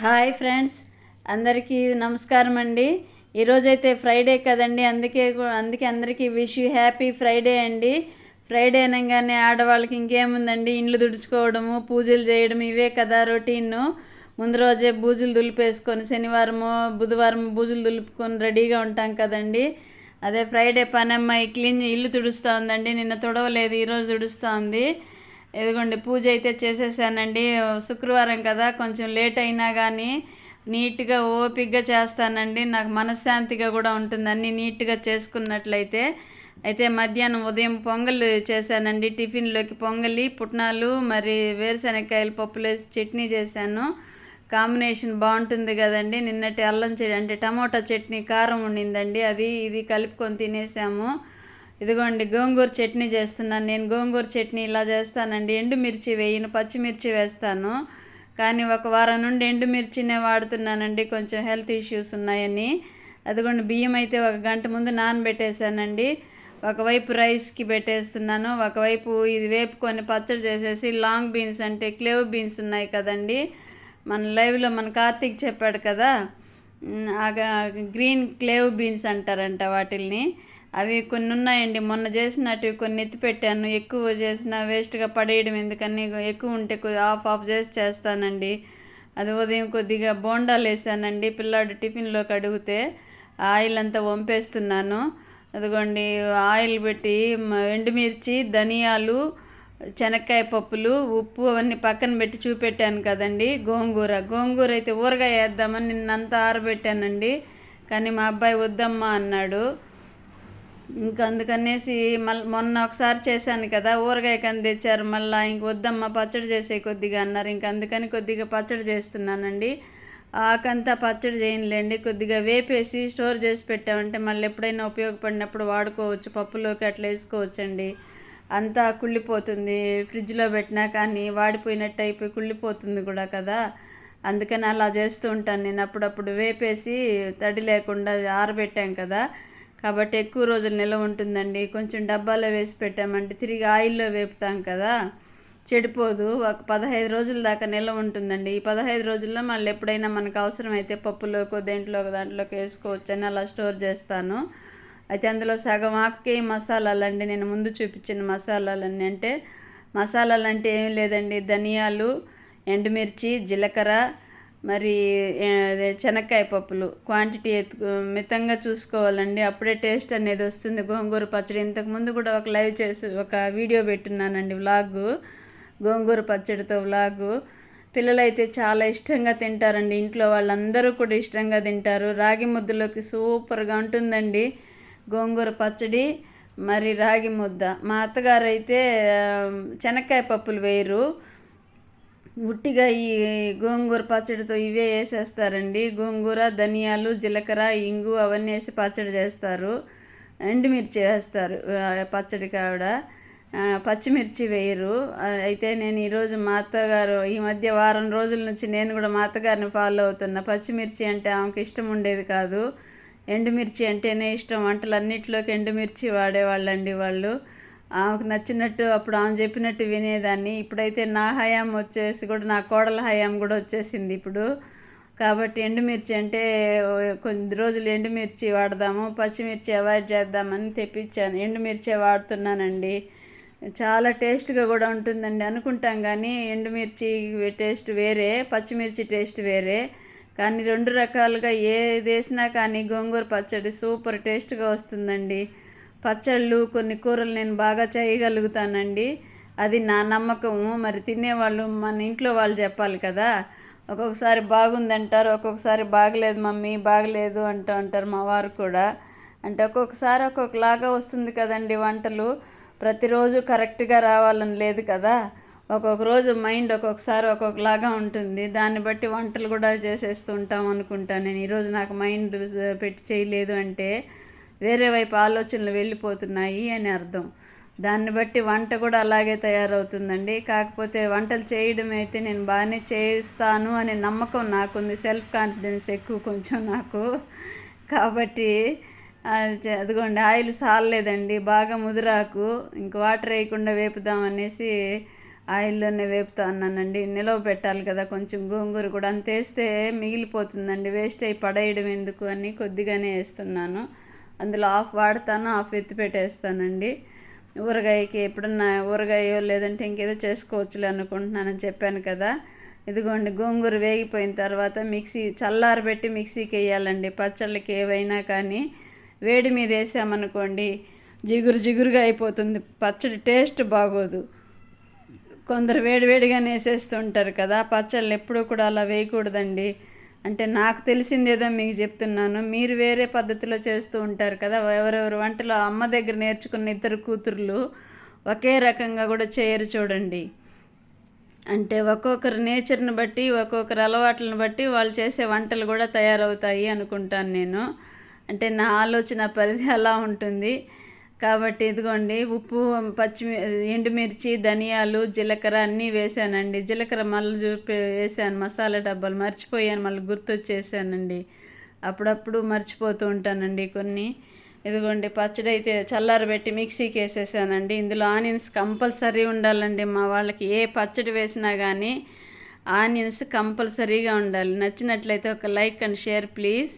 Hi friends, అందరికీ నమస్కారం అండి. ఈరోజైతే ఫ్రైడే కదండి, అందుకే అందరికీ విష్ యూ హ్యాపీ ఫ్రైడే అండి. ఫ్రైడే అనగానే ఆడవాళ్ళకి ఇంకేముందండి, ఇండ్లు తుడుచుకోవడము, పూజలు చేయడం, ఇవే కదా రొటీన్. ముందు రోజే బూజులు దులిపేసుకొని శనివారము బుధవారం బూజులు దులుపుకొని రెడీగా ఉంటాం కదండి. అదే ఫ్రైడే పనమ్మాయి ఇల్లు తుడుస్తూ ఉందండి. నిన్న తుడవలేదు, ఈరోజు తుడుస్తూ ఉంది. ఇదిగోండి పూజ అయితే చేసేసానండి. శుక్రవారం కదా, కొంచెం లేట్ అయినా కానీ నీట్గా ఓపికగా చేస్తానండి. నాకు మనశ్శాంతిగా కూడా ఉంటుంది అన్నీ నీట్గా చేసుకున్నట్లయితే. అయితే మధ్యాహ్నం ఉదయం పొంగల్ చేశానండి. టిఫిన్లోకి పొంగలి, పుట్నాలు, మరి వేరుశనగకాయలు పప్పులేసి చట్నీ చేశాను. కాంబినేషన్ బాగుంటుంది కదండి. నిన్నటి అల్లం అంటే టమోటా చట్నీ కారం ఉండిందండి, అది ఇది కలుపుకొని తినేసాము. ఇదిగోండి గోంగూర చట్నీ చేస్తున్నాను. నేను గోంగూర చట్నీ ఇలా చేస్తానండి. ఎండుమిర్చి వేయను, పచ్చిమిర్చి వేస్తాను. కానీ ఒక వారం నుండి ఎండుమిర్చినే వాడుతున్నానండి, కొంచెం హెల్త్ ఇష్యూస్ ఉన్నాయని. అదిగోండి బియ్యం అయితే ఒక గంట ముందు నానబెట్టేశానండి. ఒకవైపు రైస్కి పెట్టేస్తున్నాను, ఒకవైపు ఇది వేపుకొని పచ్చడి చేసేసి లాంగ్ బీన్స్ అంటే క్లేవ్ బీన్స్ ఉన్నాయి కదండి, మన లైవ్లో మన కార్తీక్ చెప్పాడు కదా, గ్రీన్ క్లేవ్ బీన్స్ అంటారంట వాటిల్ని. అవి కొన్ని ఉన్నాయండి, మొన్న చేసినట్టు కొన్ని ఎత్తి పెట్టాను. ఎక్కువ చేసిన వేస్ట్గా పడేయడం ఎందుకని, ఎక్కువ ఉంటే ఆఫ్ చేసి చేస్తానండి. అది ఉదయం కొద్దిగా బోండాలు వేసానండి, పిల్లాడు టిఫిన్లోకి అడిగితే. ఆయిల్ అంతా వంపేస్తున్నాను. అదిగోండి ఆయిల్ పెట్టి ఎండుమిర్చి, ధనియాలు, శనక్కాయ పప్పులు, ఉప్పు అవన్నీ పక్కన పెట్టి చూపెట్టాను కదండి. గోంగూర అయితే ఊరగాయ వేద్దామని నిన్నంతా ఆరబెట్టానండి. కానీ మా అబ్బాయి వద్దమ్మా అన్నాడు. ఇంకా అందుకనేసి మొన్న ఒకసారి చేశాను కదా, ఊరగాయ కని తెచ్చారు, మళ్ళీ ఇంక వద్దమ్మా పచ్చడి చేసే కొద్దిగా అన్నారు. ఇంక అందుకని కొద్దిగా పచ్చడి చేస్తున్నానండి. ఆకంతా పచ్చడి చేయనులేండి, కొద్దిగా వేపేసి స్టోర్ చేసి పెట్టామంటే మళ్ళీ ఎప్పుడైనా ఉపయోగపడినప్పుడు వాడుకోవచ్చు, పప్పులోకి అట్లా వేసుకోవచ్చండి. అంతా కుళ్ళిపోతుంది, ఫ్రిడ్జ్లో పెట్టినా కానీ వాడిపోయినట్టు అయిపోయి కుళ్ళిపోతుంది కూడా కదా. అందుకని అలా చేస్తూ ఉంటాను నేను. అప్పుడప్పుడు వేపేసి తడి లేకుండా ఆరబెట్టాం కదా, కాబట్టి ఎక్కువ రోజులు నిల్వ ఉంటుందండి. కొంచెం డబ్బాలో వేసి పెట్టామంటే తిరిగి ఆయిల్లో వేపుతాం కదా, చెడిపోదు. ఒక 15 రోజుల దాకా నిల్వ ఉంటుందండి. ఈ 15 రోజుల్లో మళ్ళీ ఎప్పుడైనా మనకు అవసరమైతే పప్పులోకో దాంట్లోకి వేసుకోవచ్చని అలా స్టోర్ చేస్తాను. అయితే అందులో సగం ఆకుకి మసాలాలండి, నేను ముందు చూపించిన మసాలాలన్నీ. అంటే మసాలాలు అంటే ఏం లేదండి, ధనియాలు, ఎండుమిర్చి, జీలకర్ర, మరి శనక్కాయ పప్పులు క్వాంటిటీ మితంగా చూసుకోవాలండి, అప్పుడే టేస్ట్ అనేది వస్తుంది గోంగూర పచ్చడి. ఇంతకుముందు కూడా ఒక వీడియో పెట్టున్నానండి, గోంగూర పచ్చడితో వ్లాగు. పిల్లలైతే చాలా ఇష్టంగా తింటారండి, ఇంట్లో వాళ్ళందరూ కూడా ఇష్టంగా తింటారు. రాగి ముద్దలోకి సూపర్గా ఉంటుందండి గోంగూర పచ్చడి, మరి రాగి ముద్ద. మా అత్తగారు అయితే శనక్కాయ పప్పులు వేయరు, ఉట్టిగా ఈ గోంగూర పచ్చడితో ఇవే వేసేస్తారండి. గోంగూర, ధనియాలు, జీలకర్ర, ఇంగు అవన్నీ వేసి పచ్చడి చేస్తారు. ఎండుమిర్చి వేస్తారు పచ్చడి కావిడ, పచ్చిమిర్చి వేయరు. అయితే నేను ఈరోజు మా అత్తగారు, ఈ మధ్య వారం రోజుల నుంచి నేను కూడా మా అత్తగారిని ఫాలో అవుతున్నా. పచ్చిమిర్చి అంటే ఆమెకు ఇష్టం ఉండేది కాదు, ఎండుమిర్చి అంటేనే ఇష్టం. వంటలన్నిటిలోకి ఎండుమిర్చి వాడేవాళ్ళండి వాళ్ళు. ఆమెకు నచ్చినట్టు అప్పుడు ఆమె చెప్పినట్టు వినేదాన్ని. ఇప్పుడైతే నా హయాం వచ్చేసి కూడా, నా కోడల హయాం కూడా వచ్చేసింది ఇప్పుడు. కాబట్టి ఎండుమిర్చి అంటే కొద్ది రోజులు ఎండుమిర్చి వాడదాము, పచ్చిమిర్చి అవాయిడ్ చేద్దామని తెప్పించాను. ఎండుమిర్చి వాడుతున్నానండి. చాలా టేస్ట్గా కూడా ఉంటుందండి అనుకుంటాం, కానీ ఎండుమిర్చి టేస్ట్ వేరే, పచ్చిమిర్చి టేస్ట్ వేరే. కానీ రెండు రకాలుగా ఏది వేసినా కానీ గోంగూర పచ్చడి సూపర్ టేస్ట్గా వస్తుందండి. పచ్చళ్ళు కొన్ని కూరలు నేను బాగా చేయగలుగుతానండి, అది నా నమ్మకము. మరి తినేవాళ్ళు, మన ఇంట్లో వాళ్ళు చెప్పాలి కదా. ఒక్కొక్కసారి బాగుందంటారు, ఒక్కొక్కసారి బాగలేదు మమ్మీ బాగలేదు అంటూ ఉంటారు మా వారు కూడా. అంటే ఒక్కొక్కసారి ఒక్కొక్కలాగా వస్తుంది కదండి వంటలు, ప్రతిరోజు కరెక్ట్గా రావాలని లేదు కదా. ఒక్కొక్క రోజు మైండ్ ఒక్కొక్కసారి ఒక్కొక్కలాగా ఉంటుంది, దాన్ని బట్టి వంటలు కూడా చేసేస్తూ ఉంటాం అనుకుంటాను నేను. ఈరోజు నాకు మైండ్ పెట్టి చేయలేదు అంటే వేరే వైపు ఆలోచనలు వెళ్ళిపోతున్నాయి అని అర్థం. దాన్ని బట్టి వంట కూడా అలాగే తయారవుతుందండి. కాకపోతే వంటలు చేయడం అయితే నేను బాగానే చేస్తాను అనే నమ్మకం నాకుంది, సెల్ఫ్ కాన్ఫిడెన్స్ ఎక్కువ కొంచెం నాకు. కాబట్టి అదిగోండి ఆయిల్ సాలలేదండి, బాగా ముదురాకు, ఇంక వాటర్ వేయకుండా వేపుదామనేసి ఆయిల్లోనే వేపుతా ఉన్నానండి. నిలవ పెట్టాలి కదా కొంచెం గోంగూర కూడా, అంత వేస్తే మిగిలిపోతుందండి, వేస్ట్ అయి పడేయడం ఎందుకు అని కొద్దిగానే వేస్తున్నాను. అందులో హాఫ్ వాడతాను, హాఫ్ ఎత్తి పెట్టేస్తానండి. ఊరగాయకి ఎప్పుడన్నా ఊరగాయో లేదంటే ఇంకేదో చేసుకోవచ్చులే అనుకుంటున్నానని చెప్పాను కదా. ఇదిగోండి గోంగూర వేగిపోయిన తర్వాత చల్లారబెట్టి మిక్సీకి వేయాలండి. పచ్చళ్ళకి ఏవైనా కానీ వేడి మీద వేసామనుకోండి జిగురు జిగురుగా అయిపోతుంది, పచ్చడి టేస్ట్ బాగోదు. కొందరు వేడివేడిగానే వేసేస్తుంటారు కదా, పచ్చళ్ళు ఎప్పుడూ కూడా అలా వేయకూడదండి. అంటే నాకు తెలిసిందేదో మీకు చెప్తున్నాను, మీరు వేరే పద్ధతిలో చేస్తూ ఉంటారు కదా. ఎవరెవరు వంటలో అమ్మ దగ్గర నేర్చుకున్న ఇద్దరు కూతుర్లు ఒకే రకంగా కూడా చేయరు చూడండి. అంటే ఒక్కొక్కరు నేచర్ని బట్టి, ఒక్కొక్కరు అలవాట్లను బట్టి వాళ్ళు చేసే వంటలు కూడా తయారవుతాయి అనుకుంటాను నేను. అంటే నా ఆలోచన పరిధి అలా ఉంటుంది. కాబట్టి ఇదిగోండి ఉప్పు, ఎండుమిర్చి, ధనియాలు, జీలకర్ర అన్నీ వేసానండి. జీలకర్ర మళ్ళీ వేసాను, మసాలా డబ్బాలు మర్చిపోయాను, మళ్ళీ గుర్తొచ్చేసానండి. అప్పుడప్పుడు మర్చిపోతూ ఉంటానండి కొన్ని. ఇదిగోండి పచ్చడి అయితే చల్లారబెట్టి మిక్సీకి వేసేసానండి. ఇందులో ఆనియన్స్ కంపల్సరీ ఉండాలండి. మా వాళ్ళకి ఏ పచ్చడి వేసినా కానీ ఆనియన్స్ కంపల్సరీగా ఉండాలి. నచ్చినట్లయితే ఒక లైక్ అండ్ షేర్ ప్లీజ్.